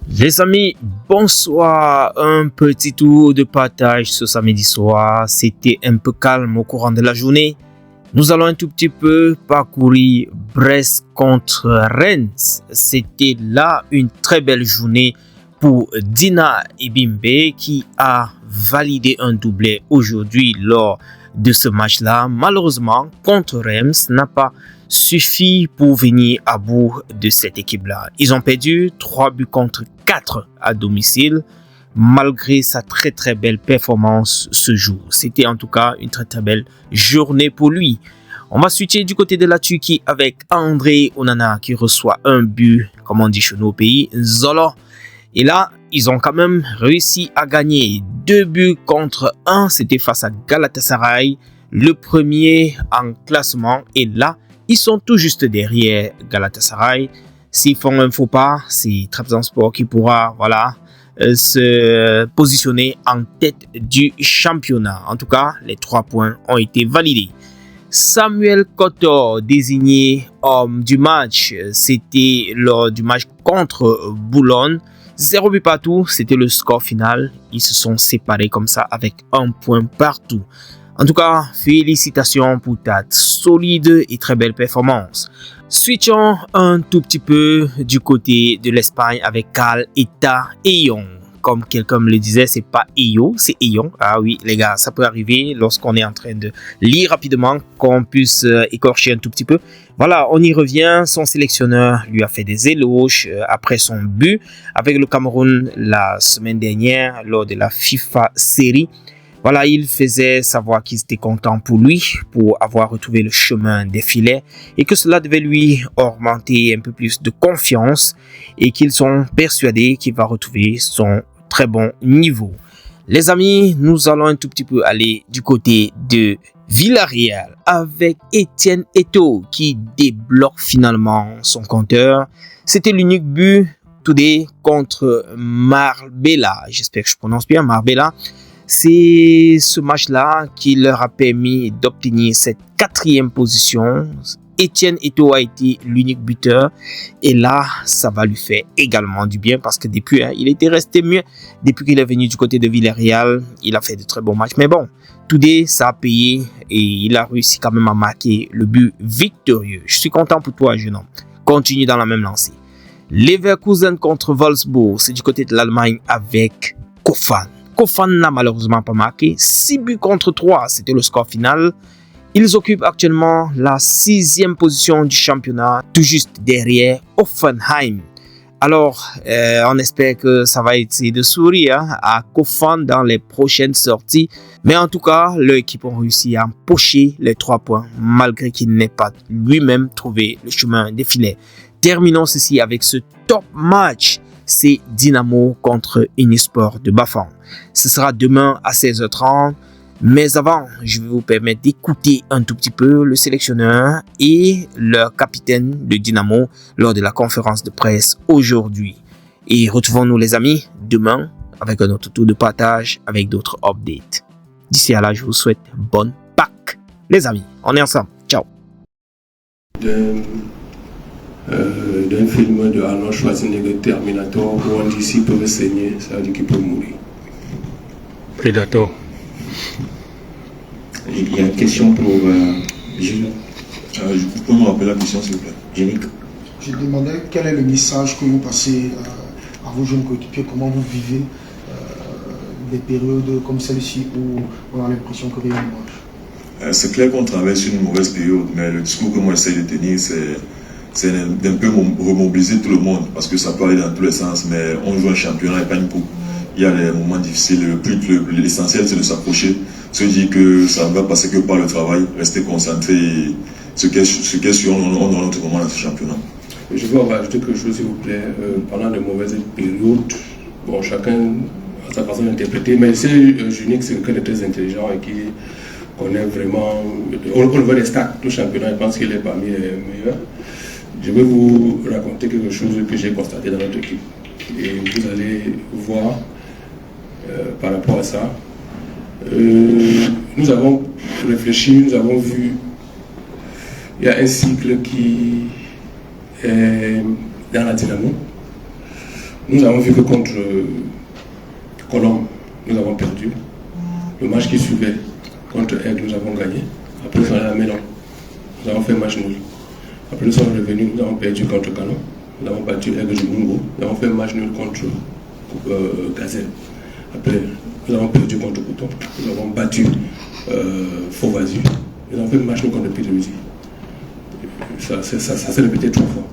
Les amis, bonsoir. Un petit tour de partage ce samedi soir. C'était un peu calme au courant de la journée. Nous allons un tout petit peu parcourir Brest contre Rennes. C'était là une très belle journée pour Dina Ebimbe qui a validé un doublé aujourd'hui lors de ce match-là. Malheureusement, contre Rennes n'a pas suffi pour venir à bout de cette équipe-là. Ils ont perdu 3 buts contre 4 à domicile, malgré sa très belle performance ce jour. C'était en tout cas une très belle journée pour lui. On va switcher du côté de la Turquie avec André Onana qui reçoit un but, comme on dit chez nous au pays, Zolo. Et là, ils ont quand même réussi à gagner 2 buts contre 1. C'était face à Galatasaray, le premier en classement. Et là, ils sont tout juste derrière Galatasaray. S'ils font un faux pas, c'est Trabzonspor qui pourra se positionner en tête du championnat. En tout cas, les 3 points ont été validés. Samuel Kotor, désigné homme du match, c'était lors du match contre Boulogne. 0 but partout, c'était le score final. Ils se sont séparés comme ça avec 1 point partout. En tout cas, félicitations pour ta solide et très belle performance. Switchons un tout petit peu du côté de l'Espagne avec Cal Eta Eion. Comme quelqu'un me le disait, c'est pas Eyo, c'est Eion. Ah oui, les gars, ça peut arriver lorsqu'on est en train de lire rapidement, qu'on puisse écorcher un tout petit peu. Voilà, on y revient. Son sélectionneur lui a fait des éloges après son but avec le Cameroun la semaine dernière lors de la FIFA série. Voilà, il faisait savoir qu'ils étaient contents pour lui, pour avoir retrouvé le chemin des filets et que cela devait lui augmenter un peu plus de confiance et qu'ils sont persuadés qu'il va retrouver son très bon niveau. Les amis, nous allons un tout petit peu aller du côté de Villarreal avec Etienne Eto'o qui débloque finalement son compteur. C'était l'unique but today contre Marbella. J'espère que je prononce bien Marbella. C'est ce match-là qui leur a permis d'obtenir cette 4e position. Etienne Eto'o a été l'unique buteur. Et là, ça va lui faire également du bien parce que depuis, il était resté mieux. Depuis qu'il est venu du côté de Villarreal, il a fait de très bons matchs. Mais bon, today, ça a payé et il a réussi quand même à marquer le but victorieux. Je suis content pour toi, jeune homme. Continue dans la même lancée. Leverkusen contre Wolfsburg, c'est du côté de l'Allemagne avec Kofan. Kofan n'a malheureusement pas marqué. 6 buts contre 3, c'était le score final. Ils occupent actuellement la 6e position du championnat, tout juste derrière Hoffenheim. Alors, on espère que ça va essayer de sourire à Kofan dans les prochaines sorties. Mais en tout cas, leur équipe a réussi à empocher les 3 points, malgré qu'il n'ait pas lui-même trouvé le chemin des filets. Terminons ceci avec ce top match. C'est Dynamo contre Unisport de Bafang. Ce sera demain à 16h30. Mais avant, je vais vous permettre d'écouter un tout petit peu le sélectionneur et leur capitaine de Dynamo lors de la conférence de presse aujourd'hui. Et retrouvons-nous les amis demain avec un autre tour de partage avec d'autres updates. D'ici à là, je vous souhaite bonne Pâques. Les amis, on est ensemble. Ciao. D'un film de Arnold Schwarzenegger, Terminator, où on dit s'il peut saigner, ça veut dire qu'il peut mourir. Predator. Il y a une question pour Gilles. Vous pouvez me rappeler la question, s'il vous plaît? Yannick. Je demandais quel est le message que vous passez à vos jeunes coéquipiers, comment vous vivez des périodes comme celle-ci où on a l'impression que rien ne marche. C'est clair qu'on traverse une mauvaise période, mais le discours que moi j'essaie de tenir, c'est d'un peu remobiliser tout le monde, parce que ça peut aller dans tous les sens, mais on joue un championnat et pas une coupe. Il y a des moments difficiles, l'essentiel c'est de s'approcher, se dire que ça ne va passer que par le travail, rester concentré, ce qu'est sûr, on aura notre moment dans ce championnat. Je veux rajouter quelque chose, s'il vous plaît. Pendant de mauvaises périodes, bon, chacun a sa façon d'interpréter, mais c'est Unique, c'est quelqu'un de très intelligent et qui connaît vraiment, on le voit des stats, tout championnat, je pense qu'il est parmi les meilleurs. Je vais vous raconter quelque chose que j'ai constaté dans notre équipe. Et vous allez voir par rapport à ça. Nous avons réfléchi, nous avons vu, il y a un cycle qui est dans la Dynamo. Nous avons vu que contre Colombe, nous avons perdu. Le match qui suivait contre Aigle, nous avons gagné. Après, nous sommes allés à Mélan. Nous avons fait match nul. Après, nous sommes revenus, nous avons perdu contre Canon. Nous avons battu Aigle du Mungo. Nous avons fait match nul contre Gazelle. Après, nous avons perdu contre Couton. Nous avons battu Fauvasu. Nous avons fait match nul contre Pédélusie. Ça s'est répété 3 fois.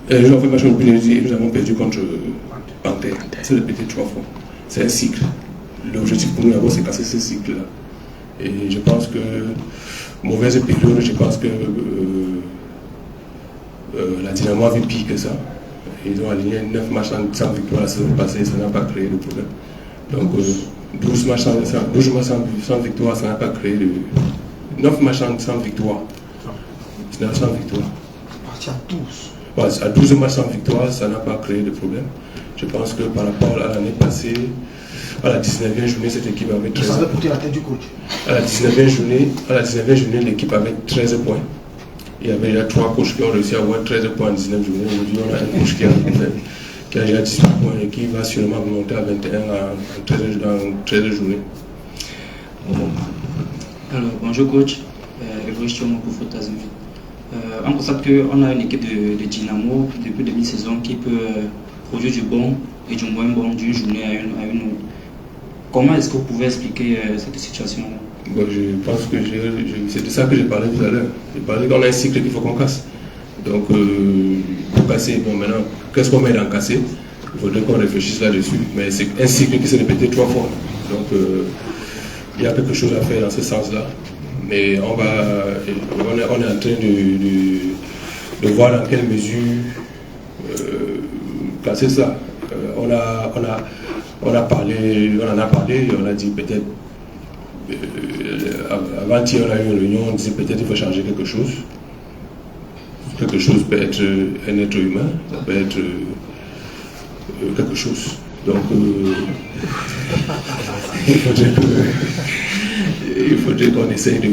Nous avons fait match nul contre Pédélusie et nous avons perdu contre Panthère. Ça s'est répété 3 fois. C'est un cycle. L'objectif pour nous d'abord, c'est casser ce cycle-là. Et je pense que, mauvaise période, je pense que la Dynamo avait pire que ça. Ils ont aligné 9 matchs sans victoire la saison passée, ça n'a pas créé de problème. Donc 12 matchs sans victoire, ça n'a pas créé de... 9 matchs sans victoire. 9 sans victoire. Parti à 12. Ouais, à 12 matchs sans victoire, ça n'a pas créé de problème. Je pense que par rapport à l'année passée, à la 19e journée, cette équipe avait 13 points. Ça avait porté la tête du coach. À la 19e journée, l'équipe avait 13 points. Il y avait déjà 3 coachs qui ont réussi à avoir 13 points en 19 journées. Aujourd'hui, on a un coach qui a déjà 18 points et qui va sûrement monter à 21 en 13 journées. Alors, bonjour coach. On constate qu'on a une équipe de Dynamo depuis le début de saison qui peut produire du bon et du moins bon d'une journée à une autre. Comment est-ce que vous pouvez expliquer cette situation? Bon, je pense que c'est de ça que j'ai parlé tout à l'heure. J'ai parlé qu'on a un cycle qu'il faut qu'on casse. Donc, pour casser, bon maintenant, qu'est-ce qu'on met dans casser? Il faudrait qu'on réfléchisse là-dessus. Mais c'est un cycle qui s'est répété 3 fois. Donc, il y a quelque chose à faire dans ce sens-là. Mais on est en train de voir dans quelle mesure casser ça. On en a parlé, on a dit peut-être, avant-hier on a eu une réunion, on disait peut-être qu'il faut changer quelque chose. Quelque chose peut être un être humain, ça peut être quelque chose. Donc il faudrait qu'on essaye de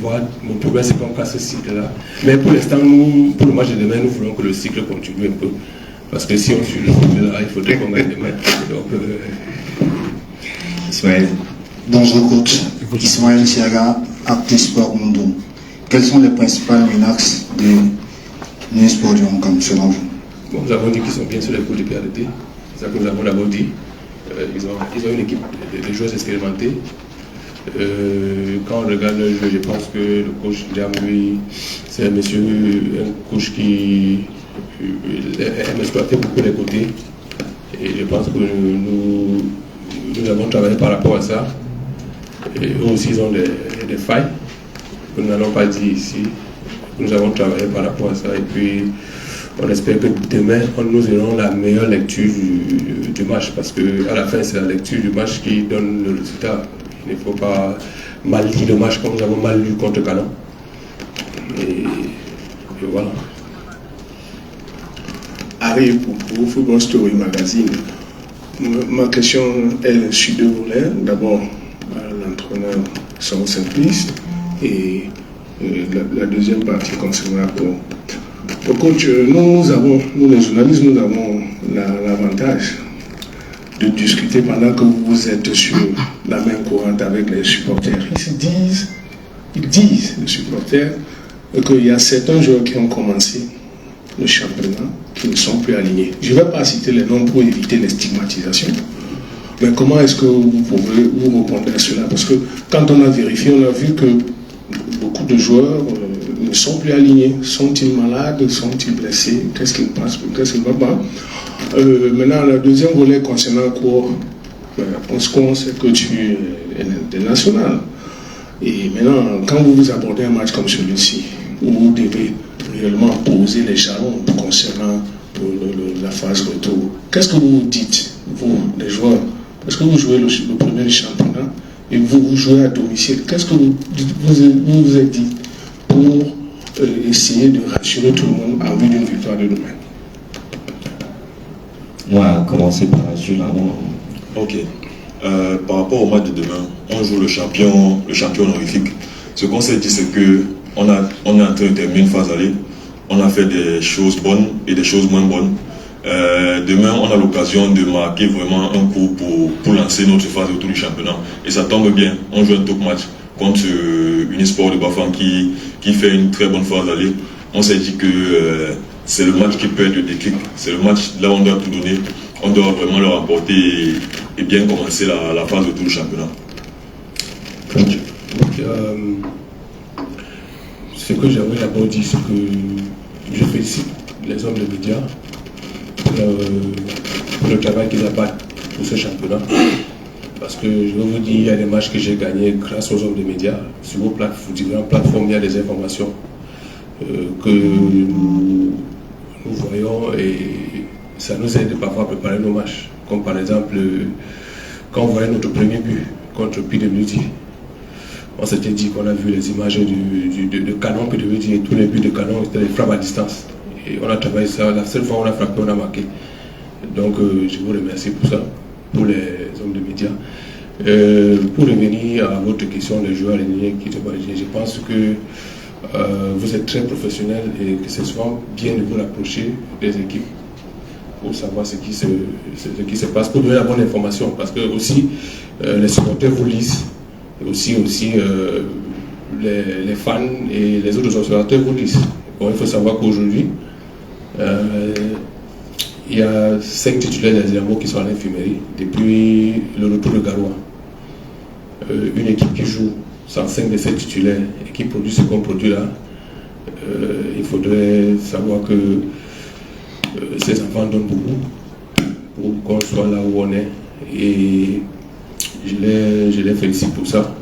voir. Mon problème c'est qu'on casse ce cycle-là. Mais pour l'instant, pour le match de demain, nous voulons que le cycle continue un peu. Parce que si on suit le cycle-là, il faudrait qu'on gagne demain. Donc, Ismaël. Bonjour coach. Ismaël Chiaga, Actu Sport Mundo. Quelles sont les principales menaces de Nisport du Hong Kong selon vous? Bon, nous avons dit qu'ils sont bien sur les coups de pied arrêtés. C'est ça que nous avons d'abord dit. Ils ont une équipe de joueurs expérimentés. Quand on regarde le jeu, je pense que le coach Diamui, c'est un coach qui aime exploiter beaucoup les côtés. Et je pense que nous avons travaillé par rapport à ça. Et eux aussi, ils ont des failles que nous n'allons pas dire ici. Nous avons travaillé par rapport à ça. Et puis, on espère que demain, nous aurons la meilleure lecture du match. Parce qu'à la fin, c'est la lecture du match qui donne le résultat. Il ne faut pas mal lire le match comme nous avons mal lu contre Canon. Et voilà. Harry pour Football Story Magazine. Ma question est sur 2 volets. D'abord, l'entraîneur son simpliste et la deuxième partie concernant le coach. Nous les journalistes, nous avons l'avantage de discuter pendant que vous êtes sur la même courante avec les supporters. Ils disent, les supporters, qu'il y a certains joueurs qui ont commencé le championnat qui ne sont plus alignés. Je ne vais pas citer les noms pour éviter les stigmatisations, mais comment est-ce que vous pouvez vous répondre à cela? Parce que quand on a vérifié, on a vu que beaucoup de joueurs ne sont plus alignés. Sont-ils malades? Sont-ils blessés? Qu'est-ce qui passe? Qu'est-ce qui ne va pas? Maintenant, le deuxième volet concernant quoi? On sait que tu es international. Et maintenant, quand vous abordez un match comme celui-ci, où vous devez réellement poser les jalons concernant la phase retour, qu'est-ce que vous dites, vous, les joueurs? Parce que vous jouez le premier du championnat et vous jouez à domicile. Qu'est-ce que vous êtes dit pour essayer de rassurer tout le monde en vue d'une victoire de demain? On va commencer par Jules avant. Ok. Par rapport au match de demain, on joue le champion honorifique. Ce qu'on s'est dit, c'est que on est en train de terminer une phase aller. On a fait des choses bonnes et des choses moins bonnes. Demain, on a l'occasion de marquer vraiment un coup pour lancer notre phase autour du championnat. Et ça tombe bien, on joue un top match contre Unisport de Bafang qui fait une très bonne phase d'aller. On s'est dit que c'est le match qui peut être le déclic. C'est le match là où on doit tout donner. On doit vraiment le remporter et bien commencer la phase autour du championnat. Ce que j'aimerais d'abord dire, c'est que je félicite les hommes de médias pour le travail qu'ils abattent pour ce championnat. Parce que je veux vous dire, il y a des matchs que j'ai gagnés grâce aux hommes de médias. Sur vos différentes plateformes, il y a des informations que nous voyons et ça nous aide parfois à préparer nos matchs. Comme par exemple, quand on voyait notre premier but contre PWD, on s'était dit qu'on a vu les images de canon PWD et tous les buts de canon c'était des frappes à distance. Et on a travaillé ça, la seule fois où on a frappé, on a marqué. Donc je vous remercie pour ça, pour les hommes de médias. Pour revenir à votre question des joueurs alignés qui se battent, je pense que vous êtes très professionnels et que c'est souvent bien de vous rapprocher des équipes pour savoir ce qui se passe, pour donner la bonne information. Parce que aussi, les supporters vous lisent, et aussi les fans et les autres observateurs vous lisent. Bon, il faut savoir qu'aujourd'hui, il y a 5 titulaires des Dynamo qui sont à l'infirmerie depuis le retour de Garoua. Une équipe qui joue sans 5 de ses titulaires et qui produit ce qu'on produit là, il faudrait savoir que ces enfants donnent beaucoup pour qu'on soit là où on est. Et je les félicite pour ça.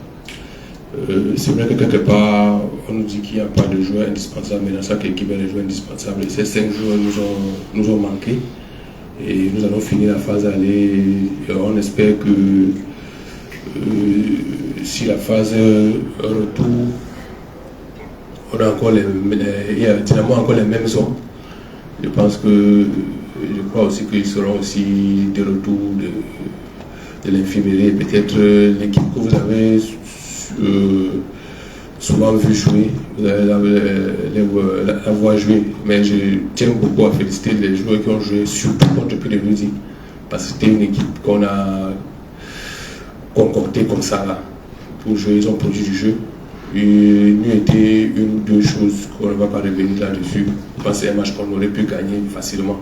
C'est vrai que quelque part, on nous dit qu'il n'y a pas de joueurs indispensables, mais dans chaque équipe, il y a des joueurs indispensables. Et ces 5 joueurs nous ont manqué. Et nous allons finir la phase aller. On espère que si la phase retour, on a encore il y a finalement encore les mêmes hommes. Je pense que je crois aussi qu'ils seront aussi de retour de l'infirmerie. Peut-être l'équipe que vous avez souvent vu jouer, vous allez la voir jouer. Mais je tiens beaucoup à féliciter les joueurs qui ont joué, surtout contre PWD, parce que c'était une équipe qu'on a concoctée comme ça là, pour jouer. Ils ont produit du jeu. Il n'y a été une ou deux choses qu'on ne va pas revenir là-dessus. Je pense que c'est un match qu'on aurait pu gagner facilement.